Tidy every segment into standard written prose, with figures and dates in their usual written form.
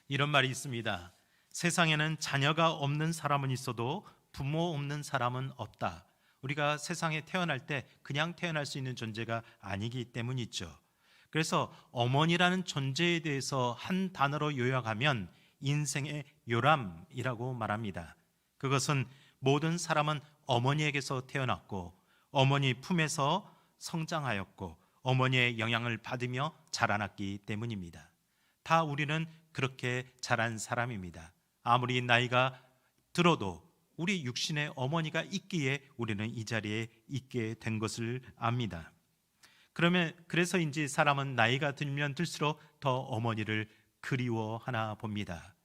이런 말이 있습니다. 세상에는 자녀가 없는 사람은 있어도 부모 없는 사람은 없다. 우리가 세상에 태어날 때 그냥 태어날 수 있는 존재가 아니기 때문이죠. 그래서 어머니라는 존재에 대해서 한 단어로 요약하면 인생의 요람이라고 말합니다. 그것은 모든 사람은 어머니에게서 태어났고 어머니 품에서 성장하였고 어머니의 영향을 받으며 자라났기 때문입니다. 다 우리는 그렇게 자란 사람입니다. 아무리 나이가 들어도 우리 육신의 어머니가 있기에 우리는 이 자리에 있게 된 것을 압니다. 그래서인지 사람은 나이가 들면 들수록 더 어머니를 그리워하나 봅니다.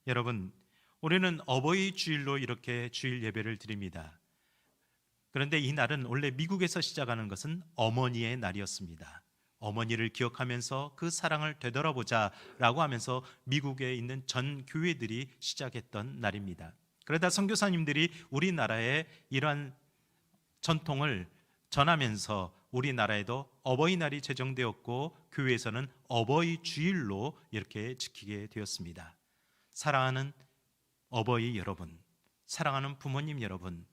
여러분, 우리는 어버이 주일로 이렇게 주일 예배를 드립니다. 그런데 이 날은 원래 미국에서 시작하는 것은 어머니의 날이었습니다. 어머니를 기억하면서 그 사랑을 되돌아보자 라고 하면서 미국에 있는 전 교회들이 시작했던 날입니다. 그러다 선교사님들이 우리나라에 이러한 전통을 전하면서 우리나라에도 어버이날이 제정되었고 교회에서는 어버이 주일로 이렇게 지키게 되었습니다. 사랑하는 어버이 여러분, 사랑하는 부모님 여러분,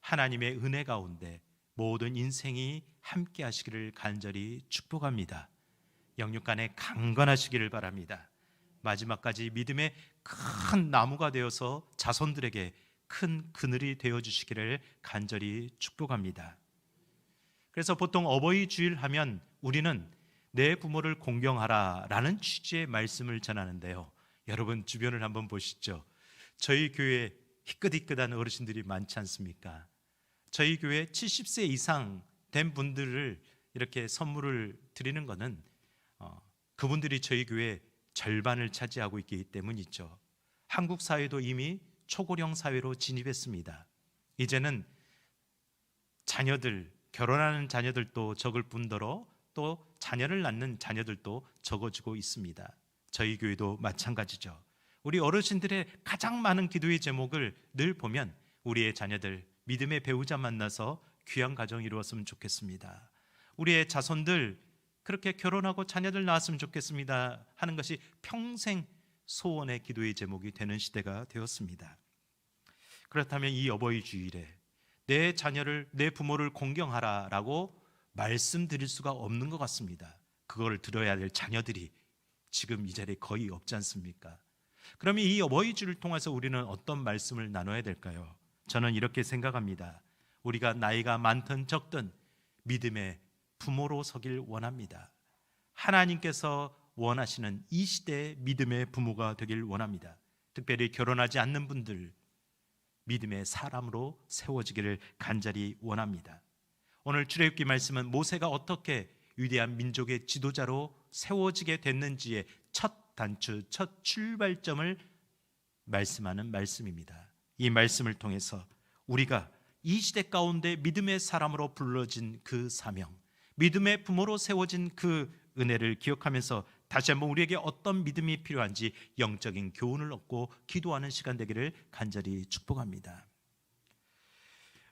하나님의 은혜 가운데 모든 인생이 함께 하시기를 간절히 축복합니다. 영육간에 강건하시기를 바랍니다. 마지막까지 믿음의 큰 나무가 되어서 자손들에게 큰 그늘이 되어주시기를 간절히 축복합니다. 그래서 보통 어버이 주일 하면 우리는 내 부모를 공경하라 라는 취지의 말씀을 전하는데요, 여러분 주변을 한번 보시죠. 저희 교회에 희끗희끗한 어르신들이 많지 않습니까? 저희 교회 70세 이상 된 분들을 이렇게 선물을 드리는 것은 그분들이 저희 교회 절반을 차지하고 있기 때문이죠. 한국 사회도 이미 초고령 사회로 진입했습니다. 이제는 자녀들, 결혼하는 자녀들도 적을 뿐더러 또 자녀를 낳는 자녀들도 적어지고 있습니다. 저희 교회도 마찬가지죠. 우리 어르신들의 가장 많은 기도의 제목을 늘 보면 우리의 자녀들 믿음의 배우자 만나서 귀한 가정 이루었으면 좋겠습니다. 우리의 자손들 그렇게 결혼하고 자녀들 낳았으면 좋겠습니다 하는 것이 평생 소원의 기도의 제목이 되는 시대가 되었습니다. 그렇다면 이 어버이 주일에 내 자녀를, 내 부모를 공경하라 라고 말씀드릴 수가 없는 것 같습니다. 그걸 들어야 될 자녀들이 지금 이 자리에 거의 없지 않습니까? 그러면 이 어버이 주일을 통해서 우리는 어떤 말씀을 나눠야 될까요? 저는 이렇게 생각합니다. 우리가 나이가 많든 적든 믿음의 부모로 서길 원합니다. 하나님께서 원하시는 이 시대의 믿음의 부모가 되길 원합니다. 특별히 결혼하지 않는 분들 믿음의 사람으로 세워지기를 간절히 원합니다. 오늘 출애굽기 말씀은 모세가 어떻게 위대한 민족의 지도자로 세워지게 됐는지의 첫 단추, 첫 출발점을 말씀하는 말씀입니다. 이 말씀을 통해서 우리가 이 시대 가운데 믿음의 사람으로 불러진 그 사명, 믿음의 부모로 세워진 그 은혜를 기억하면서 다시 한번 우리에게 어떤 믿음이 필요한지 영적인 교훈을 얻고 기도하는 시간 되기를 간절히 축복합니다.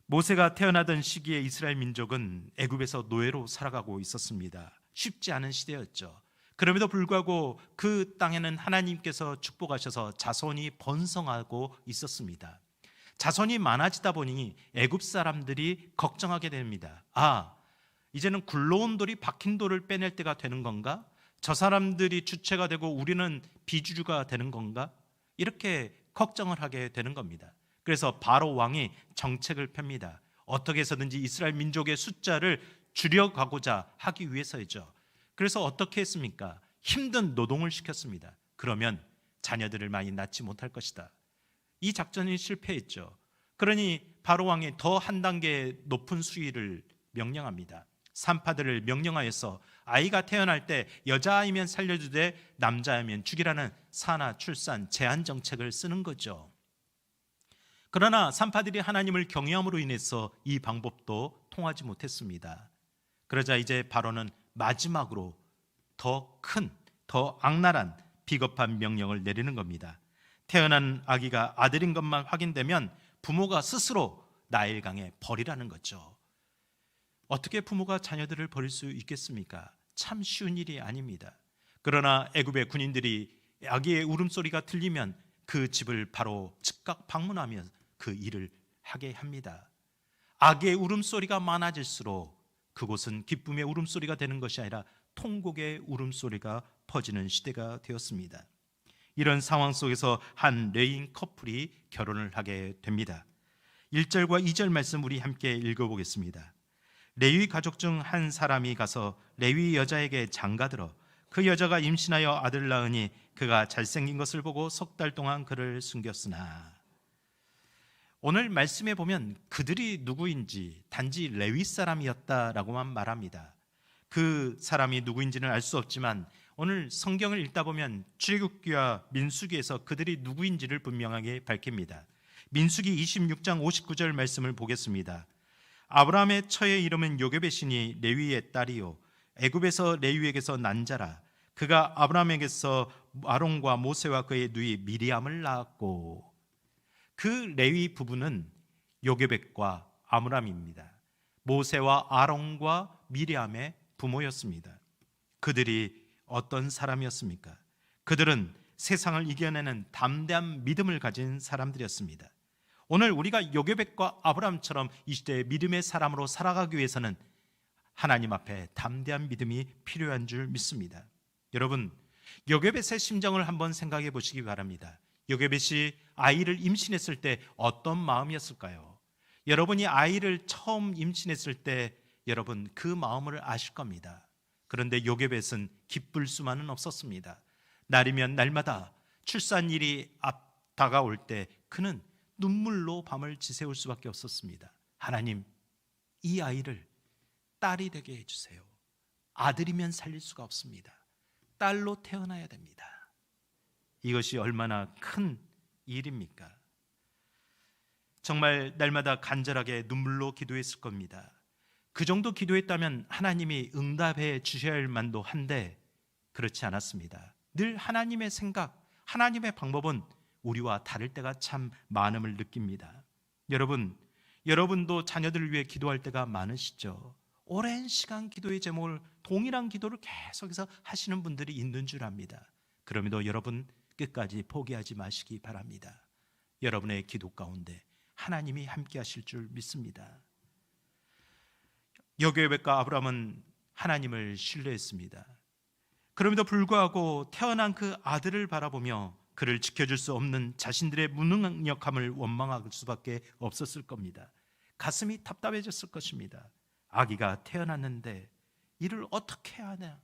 모세가 태어나던 시기에 이스라엘 민족은 애굽에서 노예로 살아가고 있었습니다. 쉽지 않은 시대였죠. 그럼에도 불구하고 그 땅에는 하나님께서 축복하셔서 자손이 번성하고 있었습니다. 자손이 많아지다 보니 애굽 사람들이 걱정하게 됩니다. 이제는 굴러온 돌이 박힌 돌을 빼낼 때가 되는 건가? 저 사람들이 주체가 되고 우리는 비주류가 되는 건가? 이렇게 걱정을 하게 되는 겁니다. 그래서 바로 왕이 정책을 펴니다. 어떻게 해서든지 이스라엘 민족의 숫자를 줄여가고자 하기 위해서이죠. 그래서 어떻게 했습니까? 힘든 노동을 시켰습니다. 그러면 자녀들을 많이 낳지 못할 것이다. 이 작전이 실패했죠. 그러니 바로 왕이 더 한 단계 높은 수위를 명령합니다. 산파들을 명령하여서 아이가 태어날 때 여자아이면 살려주되 남자아이면 죽이라는 산하 출산 제한 정책을 쓰는 거죠. 그러나 산파들이 하나님을 경외함으로 인해서 이 방법도 통하지 못했습니다. 그러자 이제 바로는 마지막으로 더 큰, 더 악랄한 비겁한 명령을 내리는 겁니다. 태어난 아기가 아들인 것만 확인되면 부모가 스스로 나일강에 버리라는 거죠. 어떻게 부모가 자녀들을 버릴 수 있겠습니까? 참 쉬운 일이 아닙니다. 그러나 애굽의 군인들이 아기의 울음소리가 들리면 그 집을 바로 즉각 방문하며 그 일을 하게 합니다. 아기의 울음소리가 많아질수록 그곳은 기쁨의 울음소리가 되는 것이 아니라 통곡의 울음소리가 퍼지는 시대가 되었습니다. 이런 상황 속에서 한 레인 커플이 결혼을 하게 됩니다. 1절과 2절 말씀 우리 함께 읽어보겠습니다. 레위 가족 중 한 사람이 가서 레위 여자에게 장가들어 그 여자가 임신하여 아들 낳으니 그가 잘생긴 것을 보고 3달 동안 그를 숨겼으나, 오늘 말씀에 보면 그들이 누구인지 단지 레위 사람이었다라고만 말합니다. 그 사람이 누구인지는 알 수 없지만 오늘 성경을 읽다 보면 출애굽기와 민수기에서 그들이 누구인지를 분명하게 밝힙니다. 민수기 26장 59절 말씀을 보겠습니다. 아브라함의 처의 이름은 요게벳이니 레위의 딸이요 애굽에서 레위에게서 난 자라. 그가 아브라함에게서 아론과 모세와 그의 누이 미리암을 낳았고, 그 레위 부부는 요게벳과 아므람입니다. 모세와 아론과 미리암의 부모였습니다. 그들이 어떤 사람이었습니까? 그들은 세상을 이겨내는 담대한 믿음을 가진 사람들이었습니다. 오늘 우리가 요게벳과 아브람처럼 이 시대의 믿음의 사람으로 살아가기 위해서는 하나님 앞에 담대한 믿음이 필요한 줄 믿습니다. 여러분, 요게벳의 심정을 한번 생각해 보시기 바랍니다. 요게벳이 아이를 임신했을 때 어떤 마음이었을까요? 여러분이 아이를 처음 임신했을 때 여러분 그 마음을 아실 겁니다. 그런데 요게벳은 기쁠 수만은 없었습니다. 날이면 날마다 출산일이 다가올 때 그는 눈물로 밤을 지새울 수밖에 없었습니다. 하나님, 이 아이를 딸이 되게 해주세요. 아들이면 살릴 수가 없습니다. 딸로 태어나야 됩니다. 이것이 얼마나 큰 일입니까? 정말 날마다 간절하게 눈물로 기도했을 겁니다. 그 정도 기도했다면 하나님이 응답해 주셔야 할 만도 한데 그렇지 않았습니다. 늘 하나님의 생각, 하나님의 방법은 우리와 다를 때가 참 많음을 느낍니다. 여러분도 자녀들을 위해 기도할 때가 많으시죠? 오랜 시간 기도의 제목을 동일한 기도를 계속해서 하시는 분들이 있는 줄 압니다. 그럼에도 여러분 끝까지 포기하지 마시기 바랍니다. 여러분의 기도 가운데 하나님이 함께 하실 줄 믿습니다. 요게벳과 아브람은 하나님을 신뢰했습니다. 그럼에도 불구하고 태어난 그 아들을 바라보며 그를 지켜줄 수 없는 자신들의 무능력함을 원망할 수밖에 없었을 겁니다. 가슴이 답답해졌을 것입니다. 아기가 태어났는데 이를 어떻게 하나?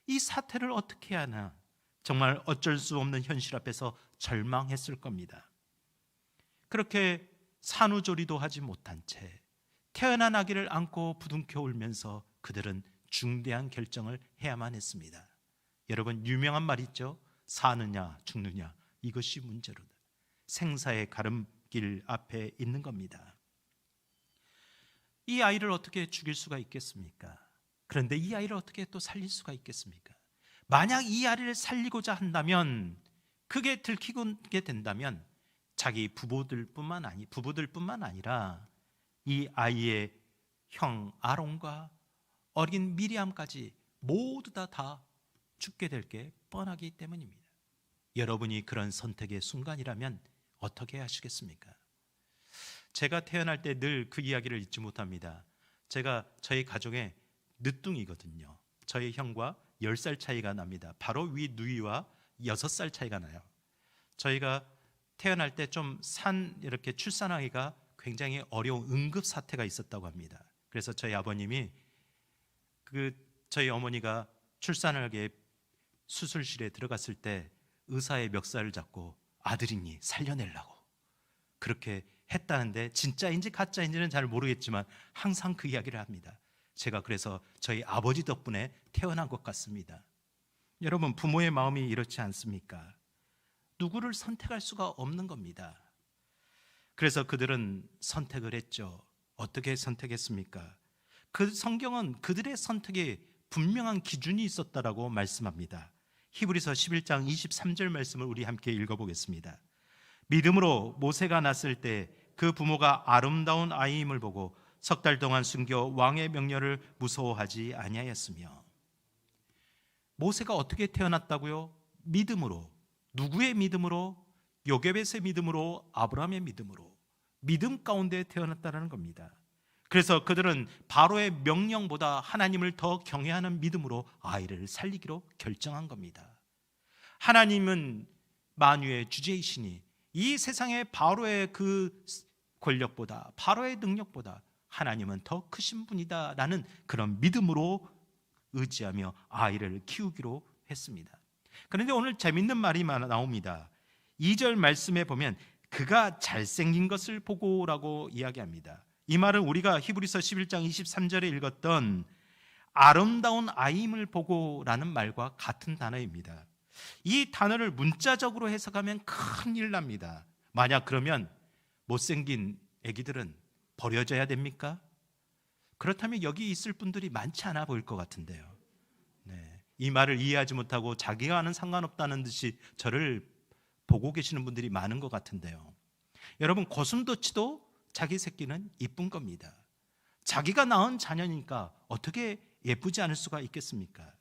이 사태를 어떻게 하나? 정말 어쩔 수 없는 현실 앞에서 절망했을 겁니다. 그렇게 산후조리도 하지 못한 채 태어난 아기를 안고 부둥켜 울면서 그들은 중대한 결정을 해야만 했습니다. 여러분, 유명한 말 있죠? 사느냐 죽느냐, 이것이 문제로다. 생사의 가름길 앞에 있는 겁니다. 이 아이를 어떻게 죽일 수가 있겠습니까? 그런데 이 아이를 어떻게 또 살릴 수가 있겠습니까? 만약 이 아이를 살리고자 한다면, 그게 들키게 된다면 자기 부부들뿐만 아니라 이 아이의 형 아론과 어린 미리암까지 모두 다 죽게 될 게 뻔하기 때문입니다. 여러분이 그런 선택의 순간이라면 어떻게 하시겠습니까? 제가 태어날 때 늘 그 이야기를 잊지 못합니다. 제가 저희 가족의 늦둥이거든요. 저희 형과 10살 차이가 납니다. 바로 위 누이와 6살 차이가 나요. 저희가 태어날 때 좀 이렇게 출산하기가 굉장히 어려운 응급 사태가 있었다고 합니다. 그래서 저희 아버님이 저희 어머니가 출산을 하게 수술실에 들어갔을 때 의사의 멱살을 잡고 아들이니 살려내려고 그렇게 했다는데, 진짜인지 가짜인지는 잘 모르겠지만 항상 그 이야기를 합니다. 제가 그래서 저희 아버지 덕분에 태어난 것 같습니다. 여러분, 부모의 마음이 이렇지 않습니까? 누구를 선택할 수가 없는 겁니다. 그래서 그들은 선택을 했죠. 어떻게 선택했습니까? 그 성경은 그들의 선택에 분명한 기준이 있었다라고 말씀합니다. 히브리서 11장 23절 말씀을 우리 함께 읽어보겠습니다. 믿음으로 모세가 낳았을 때 그 부모가 아름다운 아이임을 보고 3달 동안 숨겨 왕의 명령을 무서워하지 아니하였으며. 모세가 어떻게 태어났다고요? 믿음으로, 누구의 믿음으로? 요게벳의 믿음으로, 아브라함의 믿음으로 믿음 가운데 태어났다는 겁니다. 그래서 그들은 바로의 명령보다 하나님을 더 경외하는 믿음으로 아이를 살리기로 결정한 겁니다. 하나님은 만유의 주제이시니 이 세상의 바로의 그 권력보다, 바로의 능력보다 하나님은 더 크신 분이다 라는 그런 믿음으로 의지하며 아이를 키우기로 했습니다. 그런데 오늘 재밌는 말이 나옵니다. 2절 말씀에 보면 그가 잘생긴 것을 보고라고 이야기합니다. 이 말은 우리가 히브리서 11장 23절에 읽었던 아름다운 아임을 보고라는 말과 같은 단어입니다. 이 단어를 문자적으로 해석하면 큰일 납니다. 만약 그러면 못생긴 아기들은 버려져야 됩니까? 그렇다면 여기 있을 분들이 많지 않아 보일 것 같은데요. 네, 이 말을 이해하지 못하고 자기와는 상관없다는 듯이 저를 보고 계시는 분들이 많은 것 같은데요. 여러분, 고슴도치도 자기 새끼는 이쁜 겁니다. 자기가 낳은 자녀니까 어떻게 예쁘지 않을 수가 있겠습니까?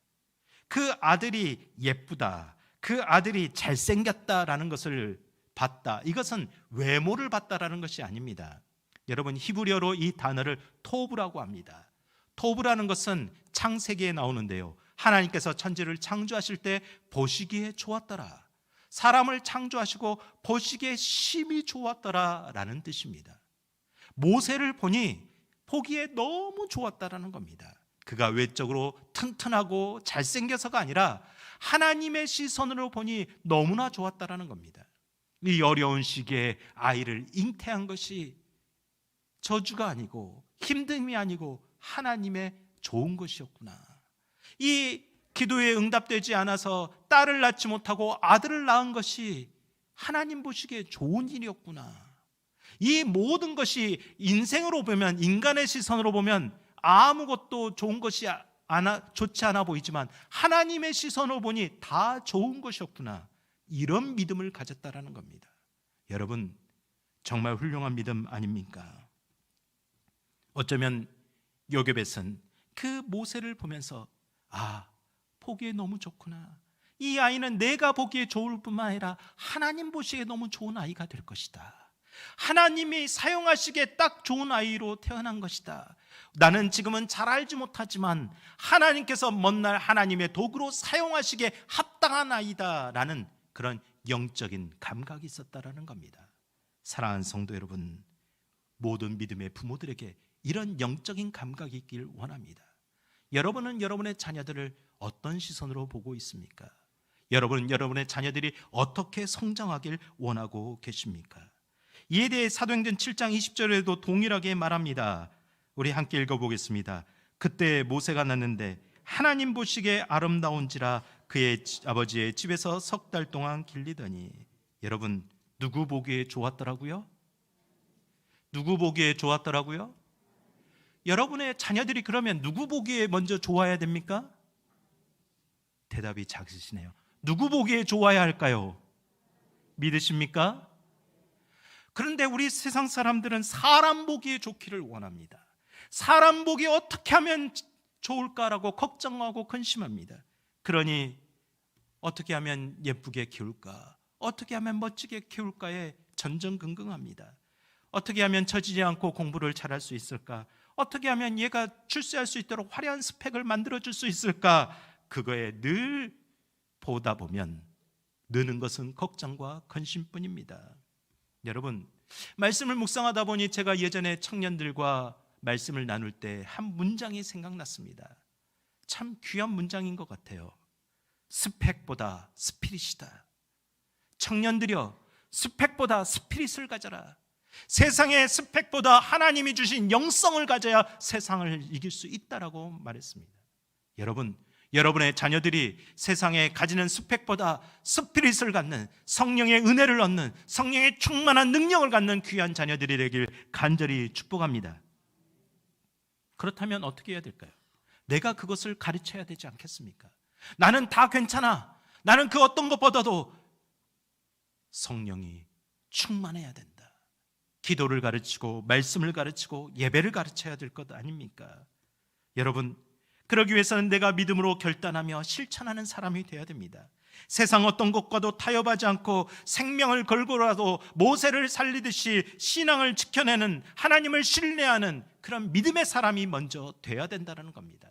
그 아들이 예쁘다, 그 아들이 잘생겼다라는 것을 봤다, 이것은 외모를 봤다라는 것이 아닙니다. 여러분, 히브리어로 이 단어를 토브라고 합니다. 토브라는 것은 창세기에 나오는데요, 하나님께서 천지를 창조하실 때 보시기에 좋았더라, 사람을 창조하시고 보시기에 심히 좋았더라 라는 뜻입니다. 모세를 보니 보기에 너무 좋았다라는 겁니다. 그가 외적으로 튼튼하고 잘생겨서가 아니라 하나님의 시선으로 보니 너무나 좋았다라는 겁니다. 이 어려운 시기에 아이를 잉태한 것이 저주가 아니고 힘듦이 아니고 하나님의 좋은 것이었구나. 이 기도에 응답되지 않아서 딸을 낳지 못하고 아들을 낳은 것이 하나님 보시기에 좋은 일이었구나. 이 모든 것이 인생으로 보면, 인간의 시선으로 보면 아무것도 좋은 것이 좋지 않아 보이지만 하나님의 시선으로 보니 다 좋은 것이었구나. 이런 믿음을 가졌다라는 겁니다. 여러분, 정말 훌륭한 믿음 아닙니까? 어쩌면 요게벳은 그 모세를 보면서 보기에 너무 좋구나. 이 아이는 내가 보기에 좋을 뿐만 아니라 하나님 보시기에 너무 좋은 아이가 될 것이다. 하나님이 사용하시기에 딱 좋은 아이로 태어난 것이다. 나는 지금은 잘 알지 못하지만 하나님께서 먼 날 하나님의 도구로 사용하시기에 합당한 아이다 라는 그런 영적인 감각이 있었다라는 겁니다. 사랑하는 성도 여러분, 모든 믿음의 부모들에게 이런 영적인 감각이 있길 원합니다. 여러분은 여러분의 자녀들을 어떤 시선으로 보고 있습니까? 여러분은 여러분의 자녀들이 어떻게 성장하길 원하고 계십니까? 이에 대해 사도행전 7장 20절에도 동일하게 말합니다. 우리 함께 읽어보겠습니다. 그때 모세가 났는데 하나님 보시기에 아름다운지라 그의 아버지의 집에서 석 달 동안 길리더니. 여러분, 누구 보기에 좋았더라고요? 누구 보기에 좋았더라고요? 여러분의 자녀들이 그러면 누구 보기에 먼저 좋아야 됩니까? 대답이 작으시네요. 누구 보기에 좋아야 할까요? 믿으십니까? 그런데 우리 세상 사람들은 사람 보기에 좋기를 원합니다. 사람 보기에 어떻게 하면 좋을까라고 걱정하고 근심합니다. 그러니 어떻게 하면 예쁘게 키울까? 어떻게 하면 멋지게 키울까에 전전긍긍합니다. 어떻게 하면 처지지 않고 공부를 잘할 수 있을까? 어떻게 하면 얘가 출세할 수 있도록 화려한 스펙을 만들어줄 수 있을까? 그거에 늘 보다 보면 느는 것은 걱정과 근심뿐입니다. 여러분, 말씀을 묵상하다 보니 제가 예전에 청년들과 말씀을 나눌 때 한 문장이 생각났습니다. 참 귀한 문장인 것 같아요. 스펙보다 스피릿이다. 청년들이여, 스펙보다 스피릿을 가져라. 세상의 스펙보다 하나님이 주신 영성을 가져야 세상을 이길 수 있다라고 말했습니다. 여러분, 여러분의 자녀들이 세상에 가지는 스펙보다 스피릿을 갖는, 성령의 은혜를 얻는, 성령의 충만한 능력을 갖는 귀한 자녀들이 되길 간절히 축복합니다. 그렇다면 어떻게 해야 될까요? 내가 그것을 가르쳐야 되지 않겠습니까? 나는 다 괜찮아. 나는 그 어떤 것보다도 성령이 충만해야 된다. 기도를 가르치고 말씀을 가르치고 예배를 가르쳐야 될 것 아닙니까? 여러분, 그러기 위해서는 내가 믿음으로 결단하며 실천하는 사람이 되어야 됩니다. 세상 어떤 것과도 타협하지 않고 생명을 걸고라도 모세를 살리듯이 신앙을 지켜내는, 하나님을 신뢰하는 그런 믿음의 사람이 먼저 돼야 된다는 겁니다.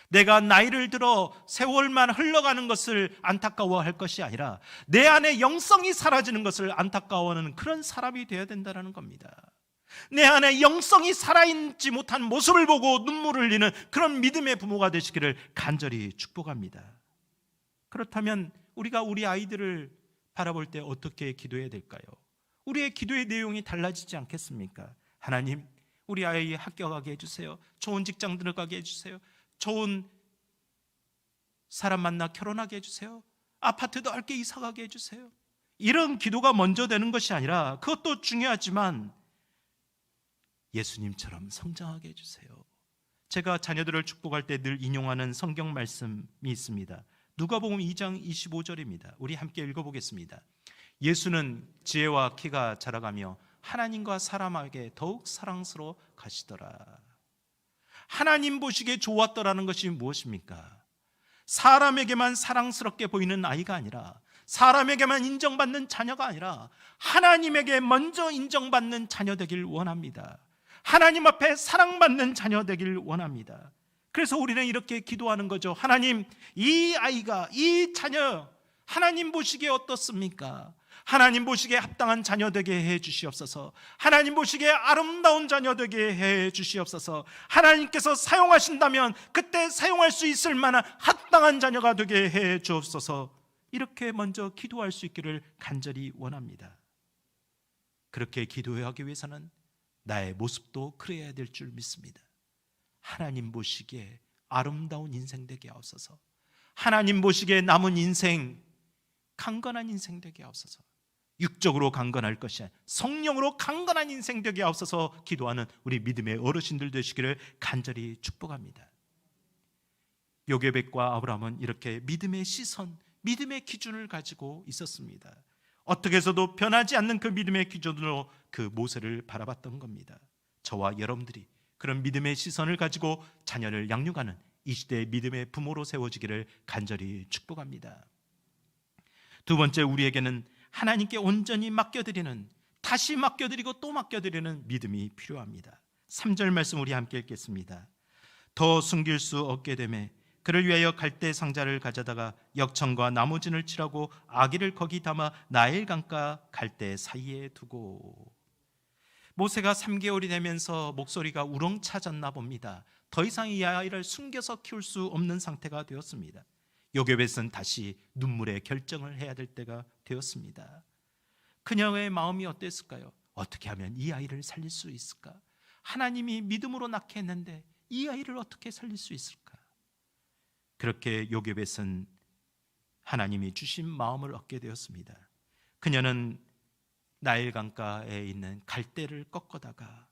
내가 나이를 들어 세월만 흘러가는 것을 안타까워할 것이 아니라 내 안에 영성이 사라지는 것을 안타까워하는 그런 사람이 되어야 된다는 겁니다. 내 안에 영성이 살아있지 못한 모습을 보고 눈물을 흘리는 그런 믿음의 부모가 되시기를 간절히 축복합니다. 그렇다면 우리가 우리 아이들을 바라볼 때 어떻게 기도해야 될까요? 우리의 기도의 내용이 달라지지 않겠습니까? 하나님, 우리 아이 합격하게 해주세요. 좋은 직장 들어가게 해주세요. 좋은 사람 만나 결혼하게 해주세요. 아파트 넓게 이사가게 해주세요. 이런 기도가 먼저 되는 것이 아니라, 그것도 중요하지만 예수님처럼 성장하게 해주세요. 제가 자녀들을 축복할 때 늘 인용하는 성경 말씀이 있습니다. 누가복음 2장 25절입니다. 우리 함께 읽어보겠습니다. 예수는 지혜와 키가 자라가며 하나님과 사람에게 더욱 사랑스러워 가시더라. 하나님 보시기에 좋았더라는 것이 무엇입니까? 사람에게만 사랑스럽게 보이는 아이가 아니라, 사람에게만 인정받는 자녀가 아니라 하나님에게 먼저 인정받는 자녀 되길 원합니다. 하나님 앞에 사랑받는 자녀 되길 원합니다. 그래서 우리는 이렇게 기도하는 거죠. 하나님, 이 아이가, 이 자녀 하나님 보시기에 어떻습니까? 하나님 보시기에 합당한 자녀 되게 해 주시옵소서. 하나님 보시기에 아름다운 자녀 되게 해 주시옵소서. 하나님께서 사용하신다면 그때 사용할 수 있을 만한 합당한 자녀가 되게 해 주옵소서. 이렇게 먼저 기도할 수 있기를 간절히 원합니다. 그렇게 기도하기 위해서는 나의 모습도 그래야 될 줄 믿습니다. 하나님 보시기에 아름다운 인생 되게 하옵소서. 하나님 보시기에 남은 인생, 강건한 인생 되게 하옵소서. 육적으로 강건할 것이 아니라 성령으로 강건한 인생 되게 하옵소서. 기도하는 우리 믿음의 어르신들 되시기를 간절히 축복합니다. 요게벳과 아브라함은 이렇게 믿음의 시선, 믿음의 기준을 가지고 있었습니다. 어떻게 해서도 변하지 않는 그 믿음의 기준으로 그 모세를 바라봤던 겁니다. 저와 여러분들이 그런 믿음의 시선을 가지고 자녀를 양육하는 이 시대의 믿음의 부모로 세워지기를 간절히 축복합니다. 두 번째, 우리에게는 하나님께 온전히 맡겨드리는, 다시 맡겨드리고 또 맡겨드리는 믿음이 필요합니다. 3절 말씀 우리 함께 읽겠습니다. 더 숨길 수 없게 되매 그를 위하여 갈대 상자를 가져다가 역청과 나무진을 칠하고 아기를 거기 담아 나일 강가 갈대 사이에 두고. 모세가 3개월이 되면서 목소리가 우렁차졌나 봅니다. 더 이상 이 아이를 숨겨서 키울 수 없는 상태가 되었습니다. 요게벳은 다시 눈물의 결정을 해야 될 때가 되었습니다. 그녀의 마음이 어땠을까요? 어떻게 하면 이 아이를 살릴 수 있을까? 하나님이 믿음으로 낳게 했는데 이 아이를 어떻게 살릴 수 있을까? 그렇게 요게벳은 하나님이 주신 마음을 얻게 되었습니다. 그녀는 나일 강가에 있는 갈대를 꺾어다가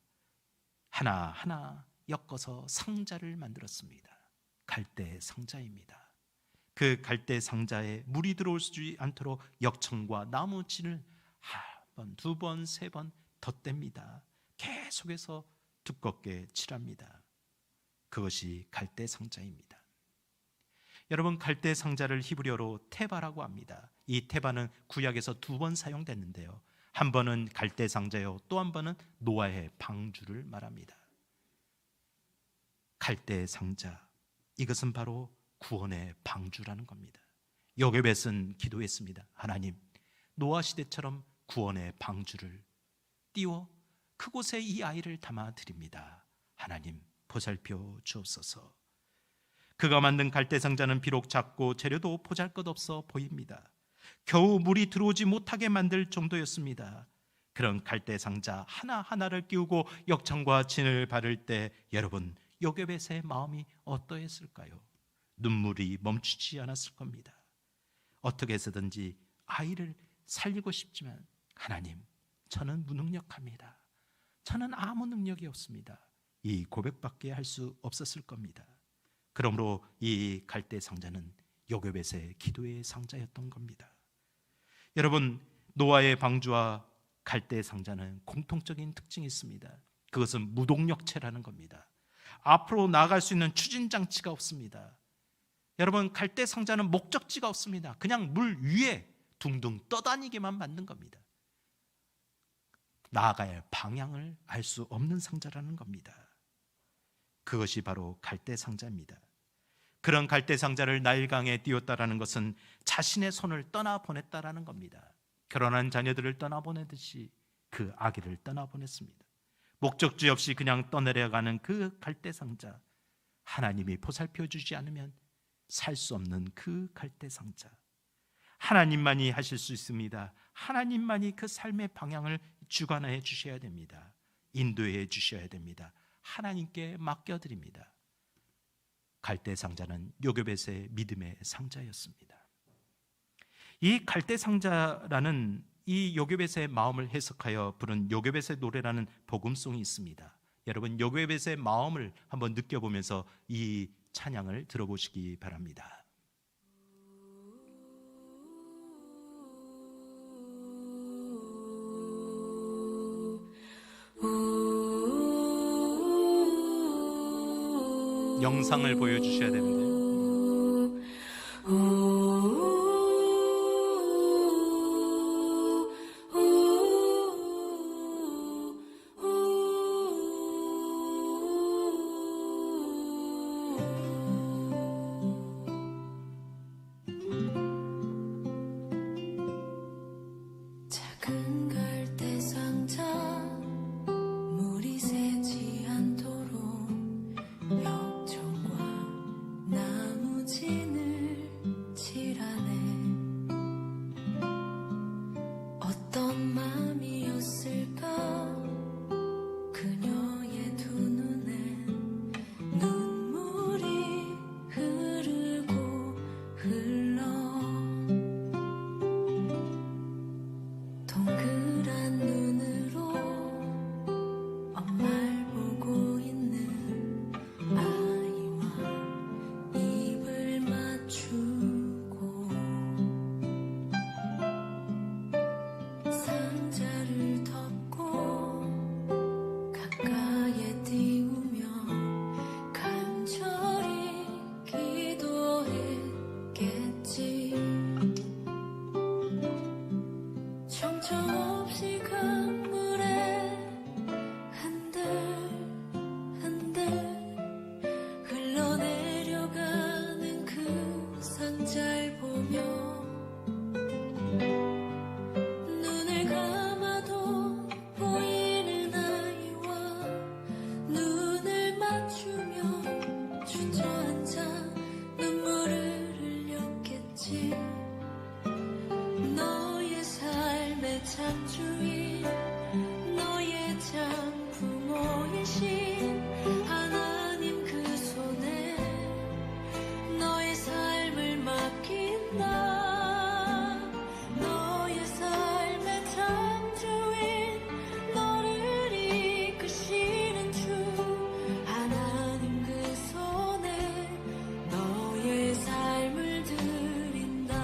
하나하나 엮어서 상자를 만들었습니다. 갈대 상자입니다. 그 갈대 상자에 물이 들어오지 않도록 역청과 나무진을 한 번, 두 번, 세 번 덧댑니다. 계속해서 두껍게 칠합니다. 그것이 갈대 상자입니다. 여러분, 갈대 상자를 히브리어로 테바라고 합니다. 이 테바는 구약에서 2번 사용됐는데요, 한 번은 갈대 상자요, 또 한 번은 노아의 방주를 말합니다. 갈대 상자, 이것은 바로 구원의 방주라는 겁니다. 요게벳은 기도했습니다. 하나님, 노아 시대처럼 구원의 방주를 띄워 그곳에 이 아이를 담아 드립니다. 하나님 보살펴 주옵소서. 그가 만든 갈대 상자는 비록 작고 재료도 보잘것없어 보입니다. 겨우 물이 들어오지 못하게 만들 정도였습니다. 그런 갈대 상자 하나하나를 끼우고 역청과 진을 바를 때 여러분, 요게벳의 마음이 어떠했을까요? 눈물이 멈추지 않았을 겁니다. 어떻게 해서든지 아이를 살리고 싶지만 하나님, 저는 무능력합니다. 저는 아무 능력이 없습니다. 이 고백밖에 할 수 없었을 겁니다. 그러므로 이 갈대 상자는 요게벳의 기도의 상자였던 겁니다. 여러분, 노아의 방주와 갈대 상자는 공통적인 특징이 있습니다. 그것은 무동력체라는 겁니다. 앞으로 나아갈 수 있는 추진 장치가 없습니다. 여러분, 갈대 상자는 목적지가 없습니다. 그냥 물 위에 둥둥 떠다니게만 만든 겁니다. 나아가야 할 방향을 알 수 없는 상자라는 겁니다. 그것이 바로 갈대 상자입니다. 그런 갈대 상자를 나일강에 띄웠다라는 것은 자신의 손을 떠나보냈다라는 겁니다. 결혼한 자녀들을 떠나보내듯이 그 아기를 떠나보냈습니다. 목적지 없이 그냥 떠내려가는 그 갈대 상자, 하나님이 보살펴 주지 않으면 살 수 없는 그 갈대 상자, 하나님만이 하실 수 있습니다. 하나님만이 그 삶의 방향을 주관해 주셔야 됩니다. 인도해 주셔야 됩니다. 하나님께 맡겨드립니다. 갈대 상자는 요게벳의 믿음의 상자였습니다. 이 갈대 상자라는 이 요게벳의 마음을 해석하여 부른 요게벳의 노래라는 복음송이 있습니다. 여러분, 요게벳의 마음을 한번 느껴보면서 이 찬양을 들어보시기 바랍니다. 영상을 보여주셔야 됩니다. 작은 갈대 상자 물이 새지 않도록 벽종과 나무진을 칠하네. 어떤 맘이었을까 그녀의 두 눈엔 눈물이 흐르고 흘러 동그란 눈으로 엄마를 보고 있는 아이와 입을 맞추고 상자를 덮고 가까이에 띄우며 간절히 기도했겠지. 정처없이 강물에 흔들흔들 흘러내려가는 그 상자를 보며 눈을 감아도 보이는 아이와 눈을 맞추며 주저앉아 눈물을 흘렸겠지. 너의 삶의 창조인 너의 장부모이신 하나님 그 손에 너의 삶을 맡긴다. 너의 삶의 창조인 너를 이끄시는 주 하나님 그 손에 너의 삶을 드린다.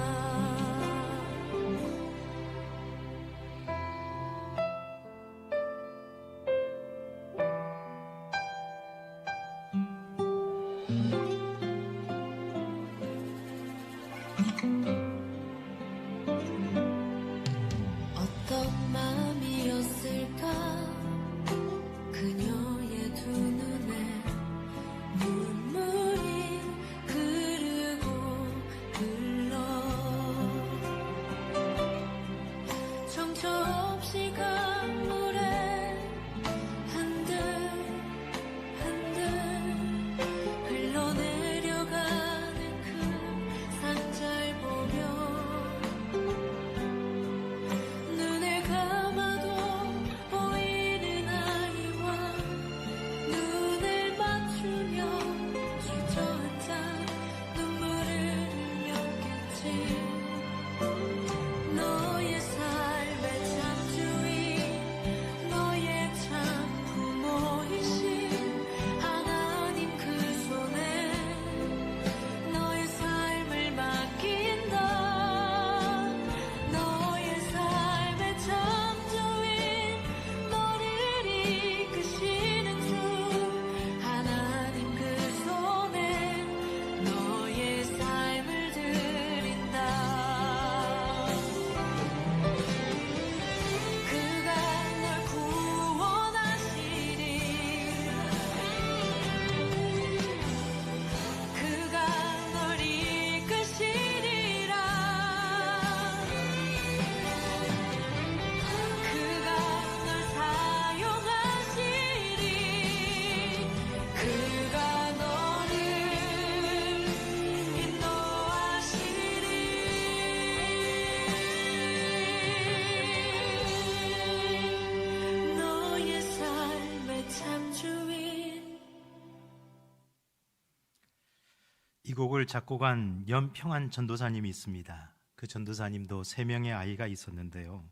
이 곡을 작곡한 연평한 전도사님이 있습니다. 그 전도사님도 3명의 아이가 있었는데요.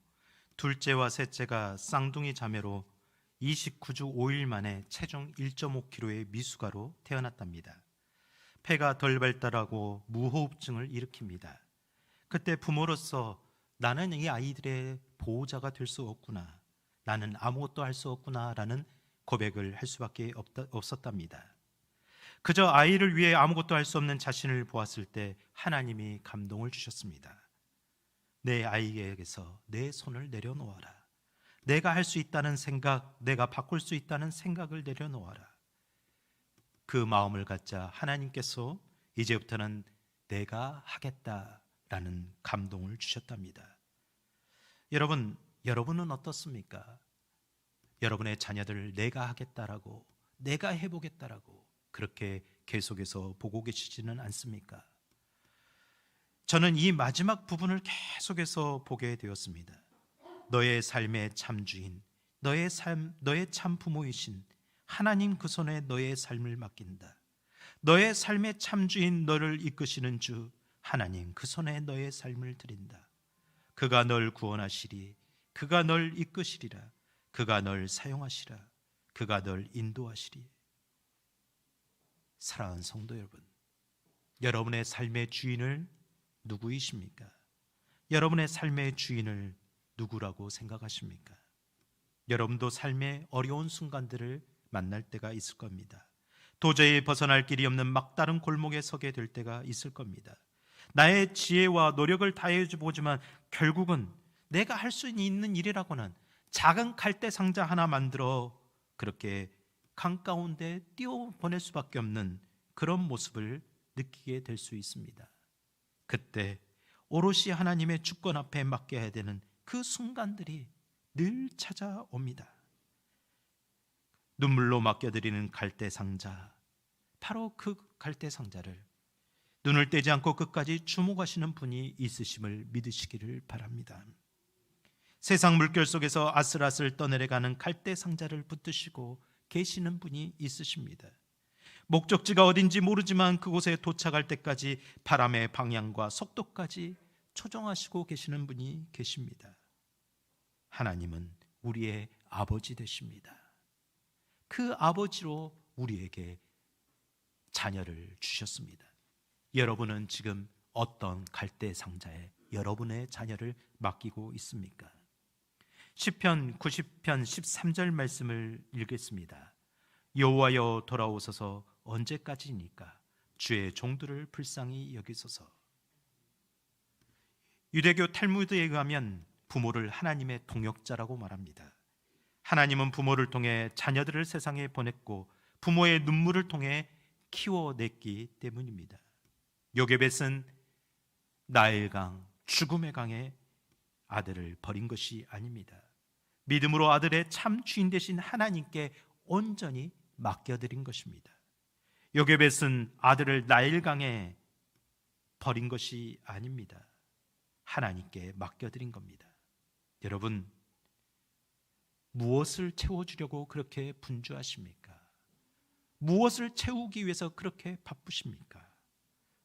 둘째와 셋째가 쌍둥이 자매로 29주 5일 만에 체중 1.5kg의 미숙아로 태어났답니다. 폐가 덜 발달하고 무호흡증을 일으킵니다. 그때 부모로서 나는 이 아이들의 보호자가 될 수 없구나, 나는 아무것도 할 수 없구나 라는 고백을 할 수밖에 없었답니다. 그저 아이를 위해 아무것도 할 수 없는 자신을 보았을 때 하나님이 감동을 주셨습니다. 내 아이에게서 내 손을 내려놓아라. 내가 할 수 있다는 생각, 내가 바꿀 수 있다는 생각을 내려놓아라. 그 마음을 갖자 하나님께서 이제부터는 내가 하겠다라는 감동을 주셨답니다. 여러분은 어떻습니까? 여러분의 자녀들을 내가 하겠다라고, 내가 해보겠다라고 그렇게 계속해서 보고 계시지는 않습니까? 저는 이 마지막 부분을 계속해서 보게 되었습니다. 너의 삶의 참주인, 너의 참 부모이신 하나님 그 손에 너의 삶을 맡긴다. 너의 삶의 참주인, 너를 이끄시는 주 하나님 그 손에 너의 삶을 드린다. 그가 널 구원하시리, 그가 널 이끄시리라, 그가 널 사용하시라, 그가 널 인도하시리. 사랑하는 성도 여러분, 여러분의 삶의 주인을 누구이십니까? 여러분의 삶의 주인을 누구라고 생각하십니까? 여러분도 삶의 어려운 순간들을 만날 때가 있을 겁니다. 도저히 벗어날 길이 없는 막다른 골목에 서게 될 때가 있을 겁니다. 나의 지혜와 노력을 다해 보지만 결국은 내가 할 수 있는 일이라고는 작은 갈대 상자 하나 만들어 그렇게 강 가운데 띄워보낼 수밖에 없는 그런 모습을 느끼게 될 수 있습니다. 그때 오롯이 하나님의 주권 앞에 맡겨야 되는 그 순간들이 늘 찾아옵니다. 눈물로 맡겨드리는 갈대 상자, 바로 그 갈대 상자를 눈을 떼지 않고 끝까지 주목하시는 분이 있으심을 믿으시기를 바랍니다. 세상 물결 속에서 아슬아슬 떠내려가는 갈대 상자를 붙드시고 계시는 분이 있으십니다. 목적지가 어딘지 모르지만 그곳에 도착할 때까지 바람의 방향과 속도까지 조정하시고 계시는 분이 계십니다. 하나님은 우리의 아버지 되십니다. 그 아버지로 우리에게 자녀를 주셨습니다. 여러분은 지금 어떤 갈대 상자에 여러분의 자녀를 맡기고 있습니까? 시편 90편 13절 말씀을 읽겠습니다. 여호와여 돌아오소서, 언제까지니까 주의 종들을 불쌍히 여기소서. 유대교 탈무드에 의하면 부모를 하나님의 동역자라고 말합니다. 하나님은 부모를 통해 자녀들을 세상에 보냈고 부모의 눈물을 통해 키워냈기 때문입니다. 요게벳은 나일 강, 죽음의 강에 아들을 버린 것이 아닙니다. 믿음으로 아들의 참 주인 되신 하나님께 온전히 맡겨드린 것입니다. 요게벳은 아들을 나일강에 버린 것이 아닙니다. 하나님께 맡겨드린 겁니다. 여러분, 무엇을 채워주려고 그렇게 분주하십니까? 무엇을 채우기 위해서 그렇게 바쁘십니까?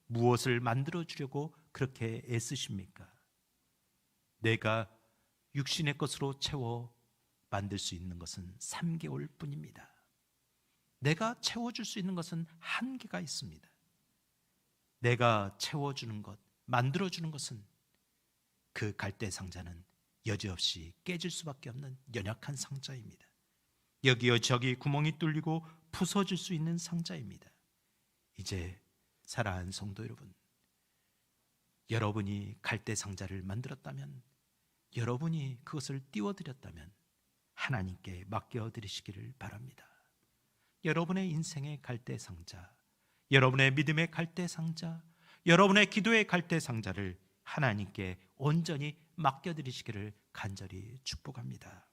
무엇을 만들어주려고 그렇게 애쓰십니까? 내가 육신의 것으로 채워 만들 수 있는 것은 3개월 뿐입니다. 내가 채워줄 수 있는 것은 한계가 있습니다. 내가 채워주는 것, 만들어주는 것은 그 갈대 상자는 여지없이 깨질 수밖에 없는 연약한 상자입니다. 여기저기 구멍이 뚫리고 부서질 수 있는 상자입니다. 이제 사랑하는 성도 여러분, 여러분이 갈대 상자를 만들었다면, 여러분이 그것을 띄워드렸다면 하나님께 맡겨드리시기를 바랍니다. 여러분의 인생의 갈대 상자, 여러분의 믿음의 갈대 상자, 여러분의 기도의 갈대 상자를 하나님께 온전히 맡겨드리시기를 간절히 축복합니다.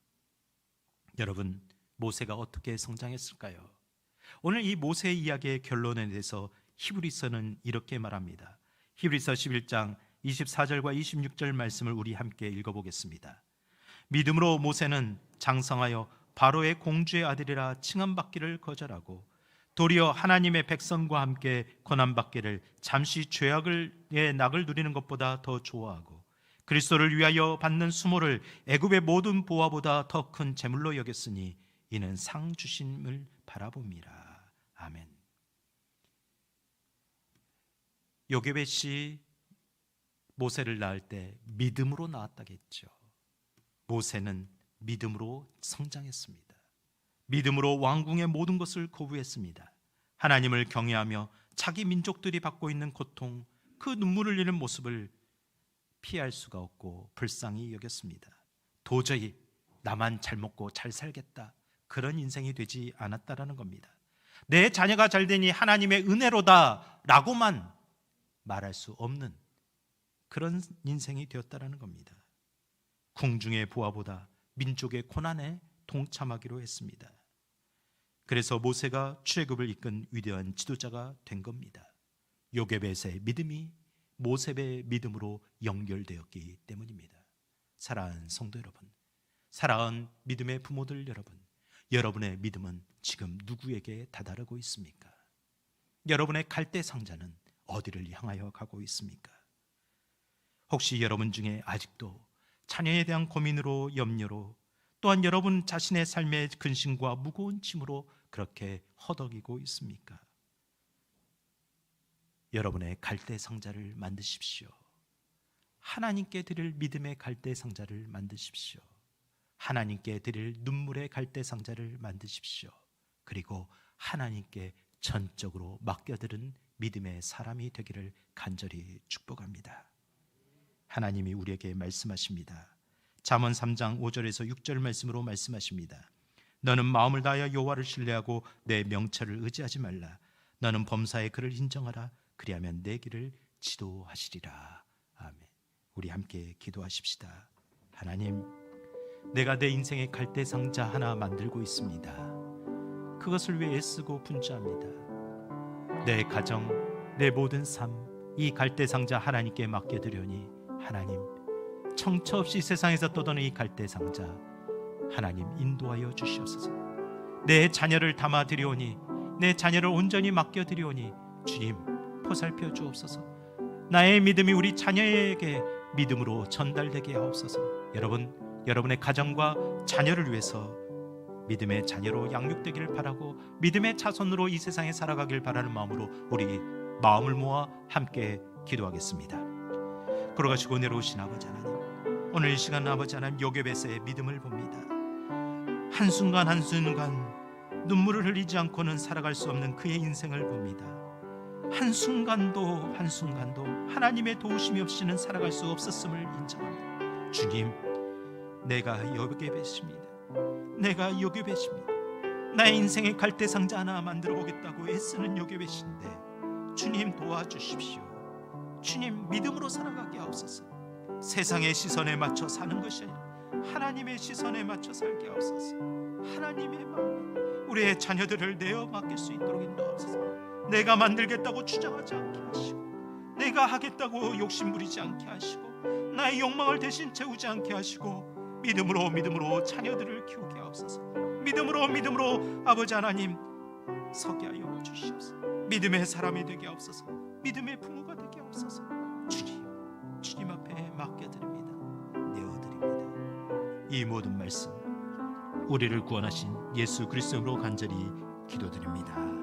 여러분, 모세가 어떻게 성장했을까요? 오늘 이 모세의 이야기의 결론에 대해서 히브리서는 이렇게 말합니다. 히브리서 11장 24절과 26절 말씀을 우리 함께 읽어보겠습니다. 믿음으로 모세는 장성하여 바로의 공주의 아들이라 칭함받기를 거절하고 도리어 하나님의 백성과 함께 고난받기를 잠시 죄악의 낙을 누리는 것보다 더 좋아하고 그리스도를 위하여 받는 수모를 애굽의 모든 보화보다 더 큰 재물로 여겼으니 이는 상 주심을 바라봅니다. 아멘. 요게벳이 모세를 낳을 때 믿음으로 낳았다겠죠. 모세는 믿음으로 성장했습니다. 믿음으로 왕궁의 모든 것을 거부했습니다. 하나님을 경외하며 자기 민족들이 받고 있는 고통, 그 눈물을 흘리는 모습을 피할 수가 없고 불쌍히 여겼습니다. 도저히 나만 잘 먹고 잘 살겠다, 그런 인생이 되지 않았다라는 겁니다. 내 자녀가 잘 되니 하나님의 은혜로다 라고만 말할 수 없는 그런 인생이 되었다라는 겁니다. 궁중의 보화보다 민족의 고난에 동참하기로 했습니다. 그래서 모세가 출애굽을 이끈 위대한 지도자가 된 겁니다. 요게벳의 믿음이 모세의 믿음으로 연결되었기 때문입니다. 사랑하는 성도 여러분, 사랑하는 믿음의 부모들 여러분, 여러분의 믿음은 지금 누구에게 다다르고 있습니까? 여러분의 갈대 상자는 어디를 향하여 가고 있습니까? 혹시 여러분 중에 아직도 자녀에 대한 고민으로, 염려로, 또한 여러분 자신의 삶의 근심과 무거운 짐으로 그렇게 허덕이고 있습니까? 여러분의 갈대 상자를 만드십시오. 하나님께 드릴 믿음의 갈대 상자를 만드십시오. 하나님께 드릴 눈물의 갈대 상자를 만드십시오. 그리고 하나님께 전적으로 맡겨드린 믿음의 사람이 되기를 간절히 축복합니다. 하나님이 우리에게 말씀하십니다. 잠언 3장 5절에서 6절 말씀으로 말씀하십니다. 너는 마음을 다하여 여호와를 신뢰하고 내 명철을 의지하지 말라. 너는 범사의 그를 인정하라. 그리하면 내 길을 지도하시리라. 아멘. 우리 함께 기도하십시다. 하나님, 내가 내 인생의 갈대 상자 하나 만들고 있습니다. 그것을 위해 애쓰고 분주합니다. 내 가정, 내 모든 삶, 이 갈대 상자 하나님께 맡겨드려니 하나님, 청처 없이 세상에서 떠도는 이 갈대 상자 하나님 인도하여 주시옵소서. 내 자녀를 담아드리오니, 내 자녀를 온전히 맡겨드리오니 주님 보살펴 주옵소서. 나의 믿음이 우리 자녀에게 믿음으로 전달되게 하옵소서. 여러분의 가정과 자녀를 위해서 믿음의 자녀로 양육되기를 바라고 믿음의 자손으로 이 세상에 살아가길 바라는 마음으로 우리 마음을 모아 함께 기도하겠습니다. 걸어가시고 내려오신 아버지 하나님, 오늘 이 시간 아버지 하나님, 요게벳의 믿음을 봅니다. 한순간 한순간 눈물을 흘리지 않고는 살아갈 수 없는 그의 인생을 봅니다. 한순간도 하나님의 도우심이 없이는 살아갈 수 없었음을 인정합니다. 주님, 내가 요게벳입니다. 내가 요게벳입니다. 나의 인생의 갈대 상자 하나 만들어 보겠다고 애쓰는 요게벳인데 주님 도와주십시오. 주님 믿음으로 살아가게 하옵소서. 세상의 시선에 맞춰 사는 것이 아니라 하나님의 시선에 맞춰 살게 하옵소서. 하나님의 마음, 우리의 자녀들을 내어 맡길 수 있도록 인도하옵소서. 내가 만들겠다고 주장하지 않게 하시고, 내가 하겠다고 욕심 부리지 않게 하시고, 나의 욕망을 대신 채우지 않게 하시고, 믿음으로 자녀들을 키우게 하옵소서. 믿음으로 아버지 하나님 서게 하여 주시옵소서. 믿음의 사람이 되게 하옵소서. 믿음의 부모가 되게 하옵소서. 주님 앞에 맡겨드립니다. 내어드립니다. 이 모든 말씀 우리를 구원하신 예수 그리스도로 간절히 기도드립니다.